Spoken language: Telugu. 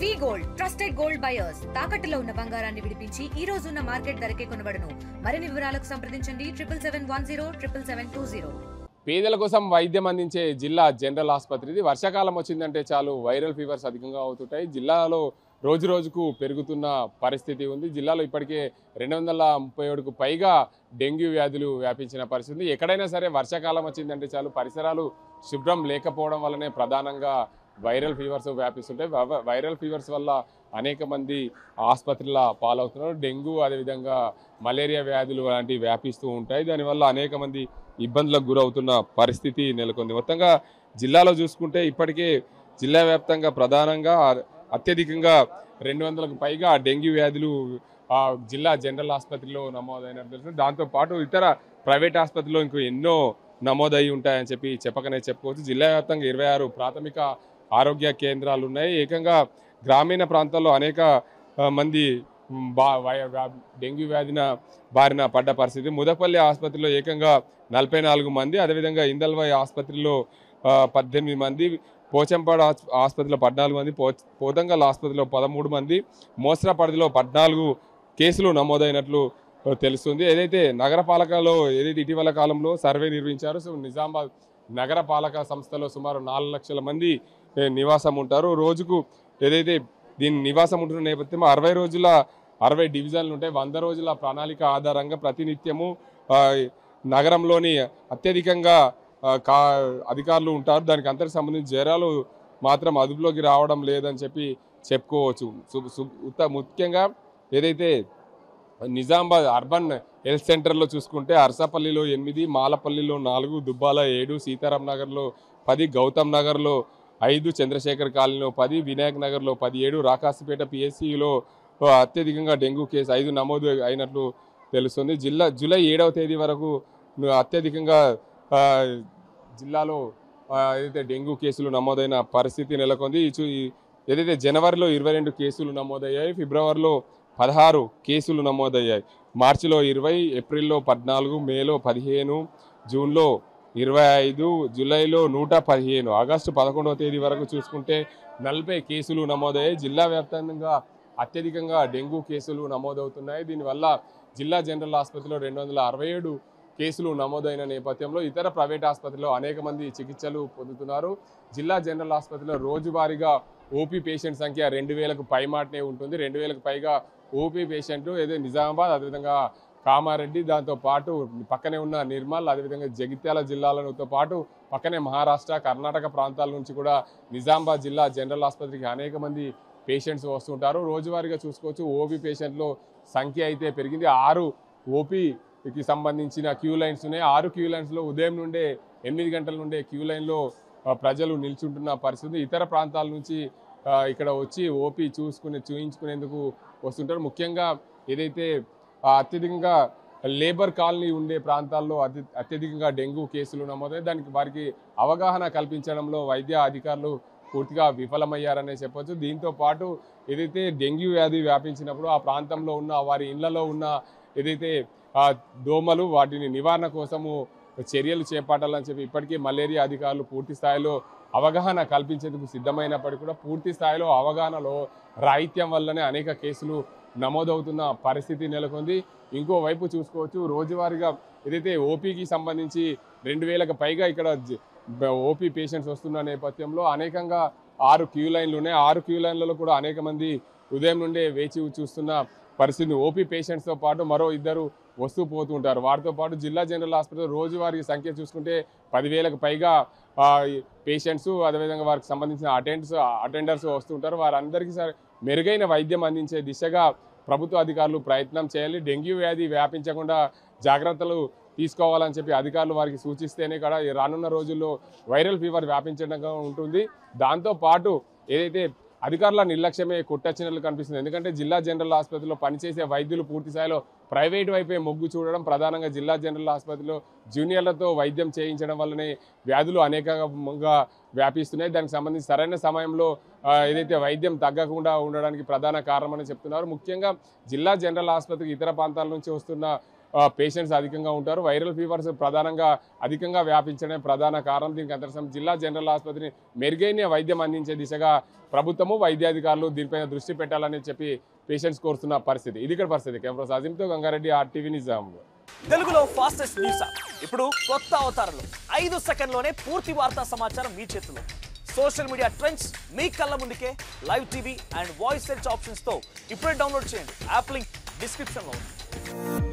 వి గోల్డ్ ట్రస్టెడ్ గోల్డ్ బయర్స్ తాకట్టులో ఉన్న బంగారాన్ని విడిపించి ఈ రోజు ఉన్న మార్కెట్ ధరకే కొనబడును. మరిన్ని వివరాలకు సంప్రదించండి 77107720. పేదల కోసం వైద్యం అందించే జిల్లా జనరల్ ఆసుపత్రి. వర్షాకాలం వచ్చిందంటే చాలు వైరల్ ఫీవర్స్ అధికంగా అవుతుంటాయి. జిల్లాలో రోజు రోజుకు పెరుగుతున్న పరిస్థితి ఉంది. జిల్లాలో ఇప్పటికే 237కు పైగా డెంగ్యూ వ్యాధులు వ్యాపించిన పరిస్థితి. ఎక్కడైనా సరే వర్షాకాలం వచ్చిందంటే చాలు పరిసరాలు శుభ్రం లేకపోవడం వల్లనే ప్రధానంగా వైరల్ ఫీవర్స్ వ్యాపిస్తుంటాయి. వైరల్ ఫీవర్స్ వల్ల అనేక మంది ఆసుపత్రుల పాలవుతున్నారు. డెంగ్యూ అదేవిధంగా మలేరియా వ్యాధులు లాంటివి వ్యాపిస్తూ ఉంటాయి. దానివల్ల అనేక మంది ఇబ్బందులకు గురవుతున్న పరిస్థితి నెలకొంది. మొత్తంగా జిల్లాలో చూసుకుంటే ఇప్పటికే జిల్లా వ్యాప్తంగా ప్రధానంగా అత్యధికంగా 200కు పైగా డెంగ్యూ వ్యాధులు జిల్లా జనరల్ ఆసుపత్రిలో నమోదైనట్టు తెలుస్తుంది. దాంతోపాటు ఇతర ప్రైవేట్ ఆసుపత్రిలో ఇంకో ఎన్నో నమోదై ఉంటాయని చెప్పకనే చెప్పుకోవచ్చు. జిల్లా వ్యాప్తంగా 26 ప్రాథమిక ఆరోగ్య కేంద్రాలు ఉన్నాయి. ఏకంగా గ్రామీణ ప్రాంతాల్లో అనేక మంది డెంగ్యూ బారిన పడ్డ పరిస్థితి. ముదపల్లి ఆసుపత్రిలో ఏకంగా 44 మంది, అదేవిధంగా ఇందల్వాయి ఆసుపత్రిలో 18 మంది, పోచంపాడు ఆసుపత్రిలో 14 మంది, పోతంగల్ ఆసుపత్రిలో 13 మంది, మోస్రా పరిధిలో 14 కేసులు నమోదైనట్లు తెలుస్తుంది. ఏదైతే నగరపాలకలో ఇటీవల కాలంలో సర్వే నిర్వహించారో నిజామాబాద్ నగరపాలక సంస్థలో సుమారు 4 లక్షల మంది నివాసం ఉంటారు. రోజుకు ఏదైతే దీని నివాసం ఉంటున్న నేపథ్యం 60 రోజుల 60 డివిజన్లు ఉంటాయి. 100 రోజుల ప్రణాళిక ఆధారంగా ప్రతినిత్యము నగరంలోని అత్యధికంగా అధికారులు ఉంటారు. దానికి అంతకు సంబంధించి జ్వరాలు మాత్రం అదుపులోకి రావడం లేదని చెప్పుకోవచ్చు. ముఖ్యంగా ఏదైతే నిజామాబాద్ అర్బన్ హెల్త్ సెంటర్లో చూసుకుంటే అర్సపల్లిలో 8, మాలపల్లిలో 4, దుబ్బాల 7, సీతారాం నగర్లో 10, గౌతమ్ నగర్లో 5, చంద్రశేఖర్ కాలనీలో 10, వినాయక్ నగర్లో 17, రాకాసిపేట పిఎస్సిలో అత్యధికంగా డెంగ్యూ కేసు 5 నమోదు అయినట్లు తెలుస్తుంది. జూలై 7వ తేదీ వరకు అత్యధికంగా జిల్లాలో ఏదైతే డెంగ్యూ కేసులు నమోదైన పరిస్థితి నెలకొంది. ఏదైతే జనవరిలో 22 కేసులు నమోదయ్యాయి, ఫిబ్రవరిలో 16 కేసులు నమోదయ్యాయి, మార్చిలో 20, ఏప్రిల్లో 14, మేలో 15, జూన్లో 25, జూలైలో 115, ఆగస్టు 11వ తేదీ వరకు చూసుకుంటే 40 కేసులు నమోదయ్యాయి. జిల్లా వ్యాప్తంగా అత్యధికంగా డెంగ్యూ కేసులు నమోదవుతున్నాయి. దీనివల్ల జిల్లా జనరల్ ఆసుపత్రిలో 267 కేసులు నమోదైన నేపథ్యంలో ఇతర ప్రైవేట్ ఆసుపత్రిలో అనేక మంది చికిత్సలు పొందుతున్నారు. జిల్లా జనరల్ ఆసుపత్రిలో రోజువారీగా ఓపీ పేషెంట్ సంఖ్య 2000కు పైమాటనే ఉంటుంది. 2000కు పైగా ఓపీ పేషెంట్లు ఏదో నిజామాబాద్, అదేవిధంగా కామారెడ్డి, దాంతోపాటు పక్కనే ఉన్న నిర్మల్, అదేవిధంగా జగిత్యాల జిల్లాలతో పాటు పక్కనే మహారాష్ట్ర, కర్ణాటక ప్రాంతాల నుంచి కూడా నిజామాబాద్ జిల్లా జనరల్ ఆసుపత్రికి అనేక మంది పేషెంట్స్ వస్తుంటారు. రోజువారీగా చూసుకోవచ్చు ఓపీ పేషెంట్ల సంఖ్య అయితే పెరిగింది. 6 ఓపీకి సంబంధించిన క్యూ లైన్స్ ఉన్నాయి. 6 క్యూ లైన్స్లో ఉదయం నుండే 8 గంటల నుండే క్యూ లైన్లో ప్రజలు నిల్చుంటున్న పరిస్థితి. ఇతర ప్రాంతాల నుంచి ఇక్కడ వచ్చి ఓపీ చూయించుకునేందుకు వస్తుంటారు. ముఖ్యంగా ఏదైతే అత్యధికంగా లేబర్ కాలనీ ఉండే ప్రాంతాల్లో అత్యధికంగా డెంగ్యూ కేసులు నమోదయ్యాయి. దానికి వారికి అవగాహన కల్పించడంలో వైద్య అధికారులు పూర్తిగా విఫలమయ్యారనే చెప్పొచ్చు. దీంతో పాటు ఏదైతే డెంగ్యూ వ్యాధి వ్యాపించినప్పుడు ఆ ప్రాంతంలో ఉన్న వారి ఇళ్లలో ఉన్న ఏదైతే దోమలు వాటిని నివారణ కోసము చర్యలు చేపట్టాలని ఇప్పటికీ మలేరియా అధికారులు పూర్తి స్థాయిలో అవగాహన కల్పించేందుకు సిద్ధమైనప్పటికీ కూడా పూర్తి స్థాయిలో అవగాహనలో రాహిత్యం వల్లనే అనేక కేసులు నమోదవుతున్న పరిస్థితి నెలకొంది. ఇంకోవైపు చూసుకోవచ్చు రోజువారీగా ఏదైతే ఓపీకి సంబంధించి 2000కు పైగా ఇక్కడ ఓపీ పేషెంట్స్ వస్తున్న నేపథ్యంలో అనేకంగా 6 క్యూ లైన్లు ఉన్నాయి. 6 క్యూ లైన్లలో కూడా అనేక మంది ఉదయం నుండే వేచి చూస్తున్న పరిస్థితి. ఓపీ పేషెంట్స్తో పాటు మరో 2 వస్తూ పోతుంటారు. వారితో పాటు జిల్లా జనరల్ ఆసుపత్రి రోజువారీ సంఖ్య చూసుకుంటే 10,000కు పైగా పేషెంట్స్, అదేవిధంగా వారికి సంబంధించిన అటెండర్స్ వస్తుంటారు. వారందరికీ మెరుగైన వైద్యం అందించే దిశగా ప్రభుత్వ అధికారులు ప్రయత్నం చేయాలి. డెంగ్యూ వ్యాధి వ్యాపించకుండా జాగ్రత్తలు తీసుకోవాలని అధికారులు వారికి సూచిస్తేనే కూడా రానున్న రోజుల్లో వైరల్ ఫీవర్ వ్యాపించడంగా ఉంటుంది. దాంతోపాటు ఏదైతే అధికారుల నిర్లక్ష్యమే కొట్టొచ్చినట్లు కనిపిస్తుంది. ఎందుకంటే జిల్లా జనరల్ ఆసుపత్రిలో పనిచేసే వైద్యులు పూర్తి స్థాయిలో ప్రైవేట్ వైపే మొగ్గు చూడడం, ప్రధానంగా జిల్లా జనరల్ ఆసుపత్రిలో జూనియర్లతో వైద్యం చేయించడం వల్లనే వ్యాధులు అనేకంగా వ్యాపిస్తున్నాయి. దానికి సంబంధించి సరైన సమయంలో ఏదైతే వైద్యం తగ్గకుండా ఉండడానికి ప్రధాన కారణమని చెప్తున్నారు. ముఖ్యంగా జిల్లా జనరల్ ఆసుపత్రికి ఇతర ప్రాంతాల నుంచి వస్తున్న పేషెంట్స్ అధికంగా ఉంటారు. వైరల్ ఫీవర్స్ ప్రధానంగా అధికంగా వ్యాపించడమే ప్రధాన కారణం. దీనికి అంతర్సం జిల్లా జనరల్ ఆసుపత్రిని మెరుగైన వైద్యం అందించే దిశగా ప్రభుత్వము వైద్యాధికారులు దీనిపైన దృష్టి పెట్టాలని చెప్పి పేషెంట్స్ కోరుతున్న పరిస్థితి. ఇది ఇక్కడ పరిస్థితి. కెమెరా సాజింతో గంగారెడ్డి, RTV నిజాం. తెలుగులో ఫాస్టెస్ట్ న్యూస్ ఇప్పుడు కొత్త అవతారంలో 5 సెకండ్లోనే పూర్తి వార్తా సమాచారం మీ చేతిలో. సోషల్ మీడియా ట్రెండ్స్ మీ కళ్ళ ముందుకే live TV and voice search options తో ఇప్పుడే డౌన్లోడ్ చేయండి. యాప్ లింక్ డిస్క్రిప్షన్ లో ఉంది.